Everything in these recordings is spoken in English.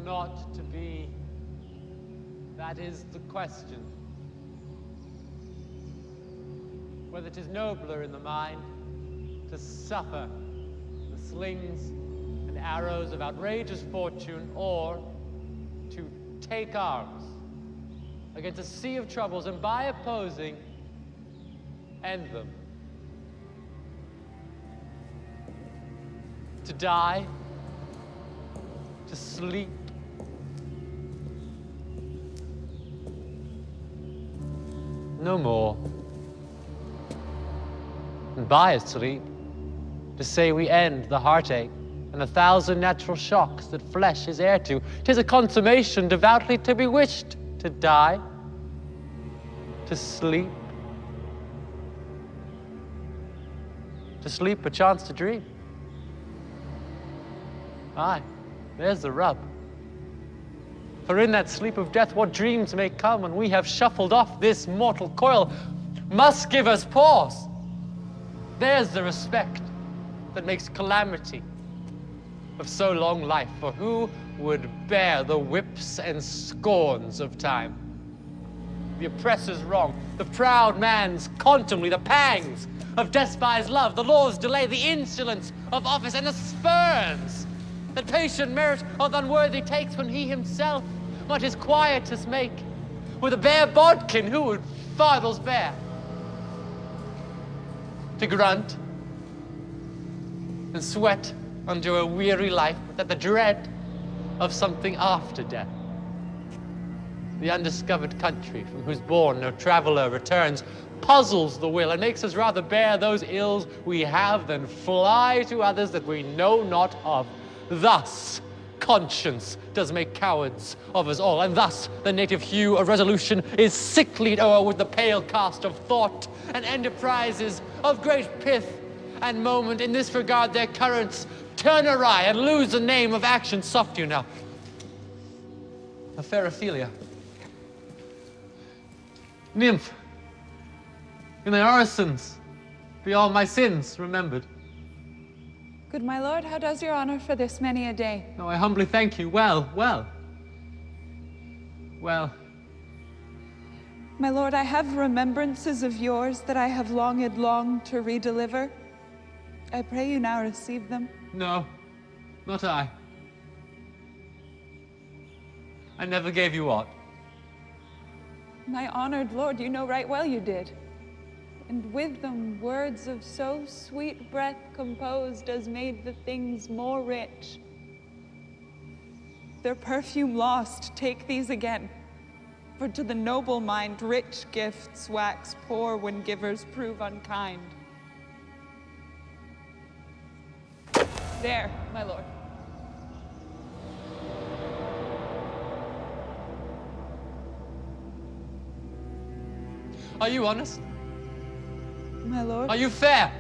not to be? That is the question. Whether 'tis nobler in the mind to suffer the slings and arrows of outrageous fortune, or to take arms against a sea of troubles and by opposing, end them. To die, to sleep, no more. And by a sleep, to say we end the heartache and the thousand natural shocks that flesh is heir to. 'Tis a consummation devoutly to be wished, to die, to sleep perchance to dream. Aye, there's the rub. For in that sleep of death, what dreams may come when we have shuffled off this mortal coil must give us pause. There's the respect that makes calamity of so long life, for who would bear the whips and scorns of time? The oppressor's wrong, the proud man's contumely, the pangs of despised love, the law's delay, the insolence of office, and the spurns that patient merit of unworthy takes when he himself might his quietus make with a bare bodkin who would fardels bear. To grunt and sweat under a weary life, that the dread of something after death. The undiscovered country from whose bourne no traveler returns puzzles the will and makes us rather bear those ills we have than fly to others that we know not of. Thus conscience does make cowards of us all, and thus the native hue of resolution is sicklied o'er with the pale cast of thought, and enterprises of great pith and moment in this regard their currents turn awry and lose the name of action. Soft you now, a fair Ophelia, nymph, in thy orisons be all my sins remembered. Good my lord, how does your honor for this many a day? No, I humbly thank you. Well. My lord, I have remembrances of yours that I have longed to redeliver. I pray you now receive them. No, not I. I never gave you aught. My honored lord, you know right well you did. And with them words of so sweet breath composed as made the things more rich. Their perfume lost, take these again. For to the noble mind, rich gifts wax poor when givers prove unkind. There, my lord. Are you honest? My lord? Are you fair?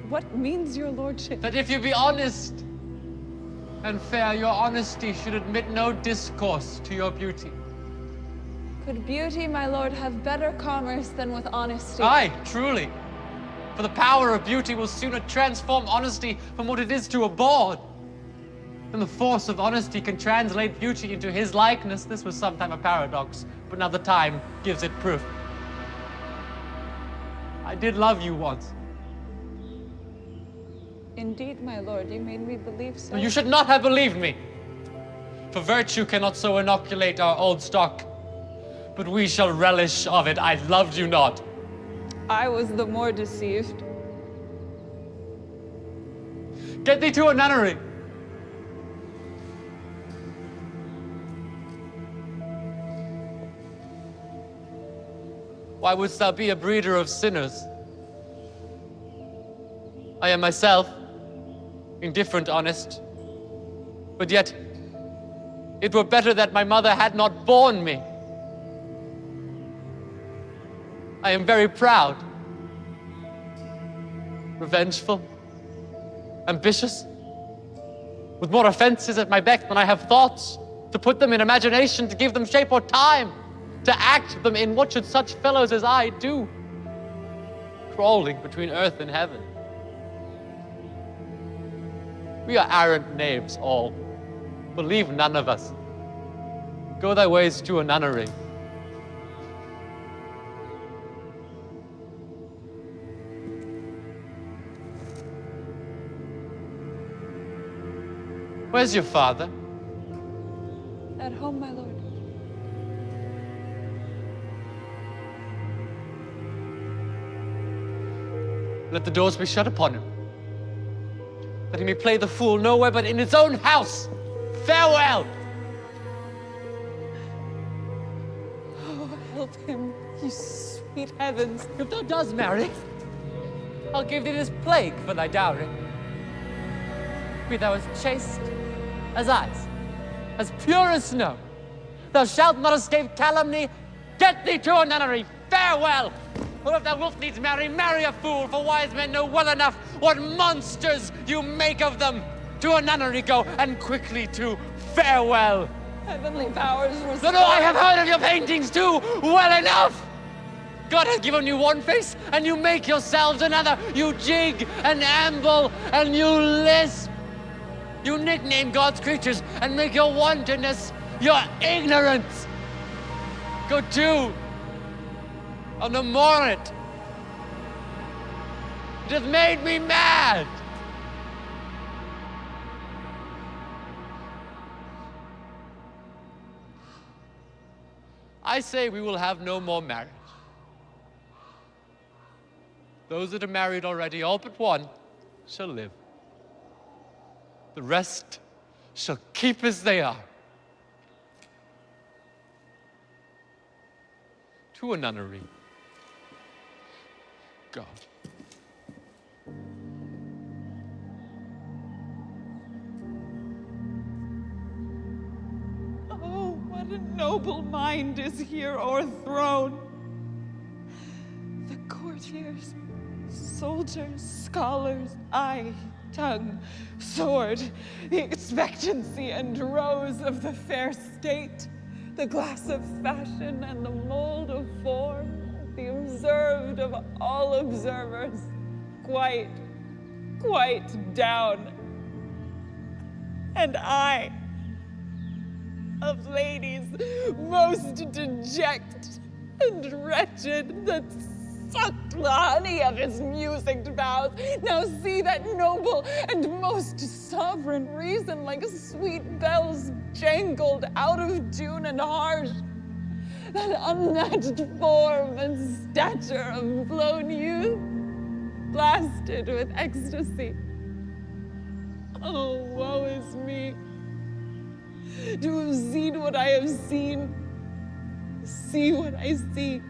What means your lordship? That if you be honest and fair, your honesty should admit no discourse to your beauty. Could beauty, my lord, have better commerce than with honesty? Aye, truly. For the power of beauty will sooner transform honesty from what it is to a bawd than the force of honesty can translate beauty into his likeness. This was sometime a paradox, but now the time gives it proof. I did love you once. Indeed, my lord, you made me believe so. No, you should not have believed me. For virtue cannot so inoculate our old stock, but we shall relish of it. I loved you not. I was the more deceived. Get thee to a nunnery. Why wouldst thou be a breeder of sinners? I am myself indifferent, honest, but yet it were better that my mother had not borne me. I am very proud, revengeful, ambitious, with more offenses at my beck than I have thoughts, to put them in imagination, to give them shape or time, to act them in. What should such fellows as I do, crawling between earth and heaven? We are arrant knaves all, Believe none of us. Go thy ways to a nunnery. Where's your father? At home, my lord. Let the doors be shut upon him, that he may play the fool nowhere but in his own house. Farewell! Oh, help him, you sweet heavens. If thou dost marry, I'll give thee this plague for thy dowry. Be thou as chaste as ice, as pure as snow. Thou shalt not escape calumny. Get thee to a nunnery. Farewell! Or if thou wilt needs marry, marry a fool, for wise men know well enough what monsters you make of them. To a nunnery go, and quickly to farewell. Heavenly powers restore. No, I have heard of your paintings too, well enough. God has given you one face, and you make yourselves another. You jig and amble, and you lisp. You nickname God's creatures and make your wantonness your ignorance. Go to. I'll no more it. It has made me mad. I say we will have no more marriage. Those that are married already, all but one, shall live. The rest shall keep as they are. To a nunnery. Go. Oh, what a noble mind is here o'erthrown. The courtiers, soldiers, scholars, eye, tongue, sword, the expectancy and rose of the fair state, the glass of fashion and the mold of form, the observed of all observers, quite down. And I, of ladies most deject and wretched, that sucked the honey of his musicked vows, now see that noble and most sovereign reason like sweet bells jangled out of tune and harsh, that unmatched form and stature of blown youth, blasted with ecstasy. Oh, woe is me, to have seen what I have seen, see what I see.